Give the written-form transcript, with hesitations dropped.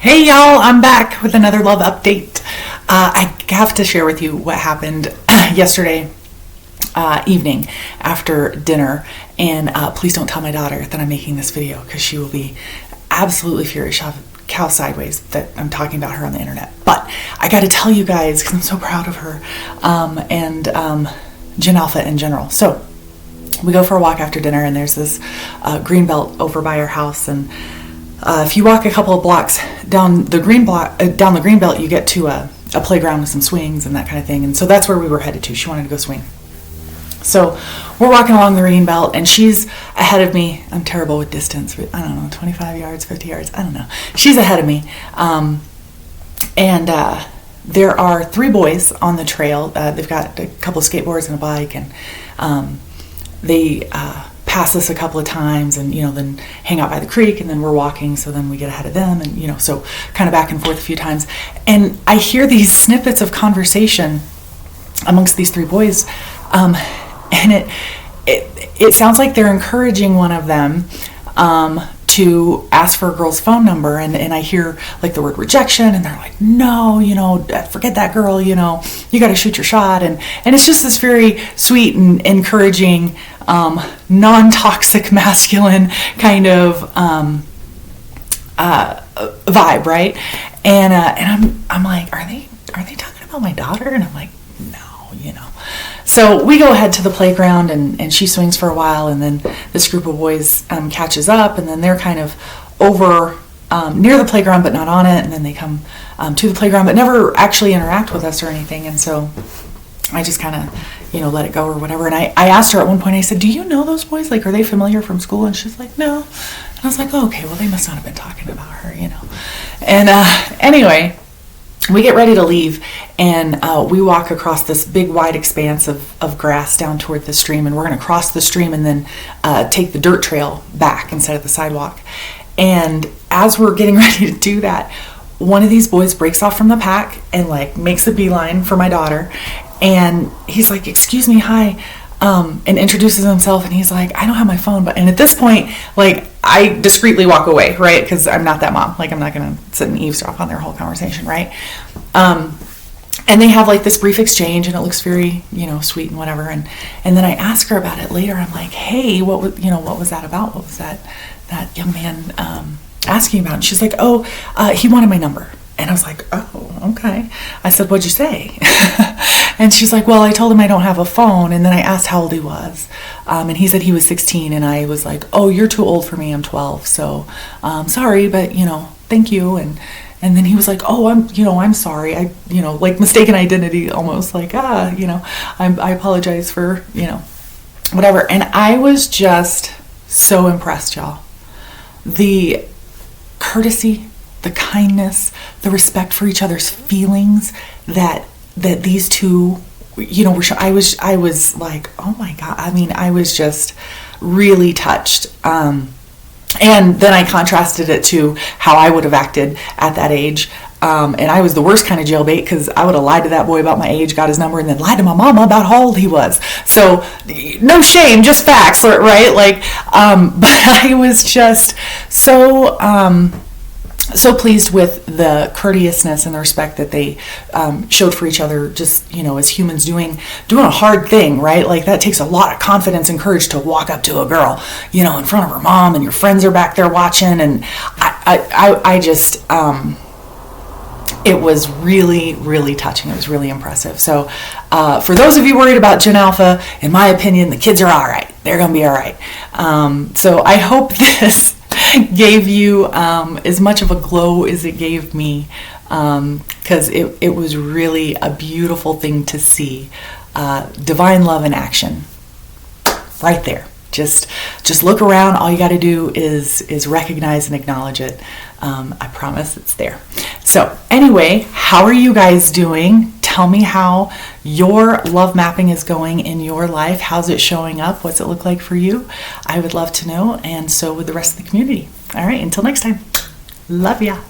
Hey y'all, I'm back with another love update. I have to share with you what happened yesterday evening after dinner, and please don't tell my daughter that I'm making this video because she will be absolutely furious. She'll have cow sideways that I'm talking about her on the internet. But I got to tell you guys because I'm so proud of her and Gen Alpha in general. So we go for a walk after dinner, and there's this green belt over by our house, and if you walk a couple of blocks down the green belt, you get to a playground with some swings and that kind of thing. And so that's where we were headed to. She wanted to go swing. So we're walking along the green belt, and she's ahead of me. I'm terrible with distance, but I don't know, 25 yards, 50 yards, I don't know. She's ahead of me. And there are three boys on the trail. They've got a couple of skateboards and a bike, and they pass us a couple of times, and then hang out by the creek, and then we're walking, so then we get ahead of them, and so kind of back and forth a few times. And I hear these snippets of conversation amongst these three boys, and it sounds like they're encouraging one of them to ask for a girl's phone number, and I hear like the word rejection, and they're like, no, forget that girl, you got to shoot your shot, and it's just this very sweet and encouraging, non-toxic masculine kind of vibe, right? And I'm like, are they talking about my daughter? And I'm like, no. So we go ahead to the playground, and she swings for a while, and then this group of boys catches up, and then they're kind of over near the playground but not on it, and then they come to the playground but never actually interact with us or anything. And so I just kind of let it go or whatever. And I asked her at one point, I said, do you know those boys? Like, are they familiar from school? And she's like, no. And I was like, oh, okay, well, they must not have been talking about her, And anyway, we get ready to leave, and we walk across this big wide expanse of grass down toward the stream, and we're going to cross the stream and then take the dirt trail back instead of the sidewalk. And as we're getting ready to do that, one of these boys breaks off from the pack and like makes a beeline for my daughter, and he's like, excuse me, hi, and introduces himself, and he's like, I don't have my phone, and at this point, like, I discreetly walk away, right? Because I'm not that mom. Like, I'm not going to sit and eavesdrop on their whole conversation, right? And they have like this brief exchange, and it looks very, sweet and whatever. And then I ask her about it later. I'm like, hey, what was that about? What was that young man asking about? And she's like, oh, he wanted my number. And I was like, oh, okay. I said, what'd you say? And she's like, well, I told him I don't have a phone. And then I asked how old he was. And he said he was 16. And I was like, oh, you're too old for me. I'm 12. So sorry, but, thank you. And then he was like, oh, I'm sorry. I, like mistaken identity almost, like, I apologize for, whatever. And I was just so impressed, y'all. The courtesy, the kindness, the respect for each other's feelings that these two, were I was like, oh my God. I mean, I was just really touched. And then I contrasted it to how I would have acted at that age. And I was the worst kind of jailbait, because I would have lied to that boy about my age, got his number, and then lied to my mama about how old he was. So no shame, just facts, right? Like, but I was just so pleased with the courteousness and the respect that they showed for each other, just, as humans doing a hard thing, right? Like, that takes a lot of confidence and courage to walk up to a girl, in front of her mom, and your friends are back there watching. And I just, it was really, really touching. It was really impressive. So for those of you worried about Gen Alpha, in my opinion, the kids are all right. They're going to be all right. So I hope this gave you as much of a glow as it gave me, because it was really a beautiful thing to see. Divine love in action right there. Just look around. All you got to do is recognize and acknowledge it. I promise it's there. So anyway, how are you guys doing? Tell me how your love mapping is going in your life. How's it showing up? What's it look like for you? I would love to know, and so would the rest of the community. All right, until next time. Love ya.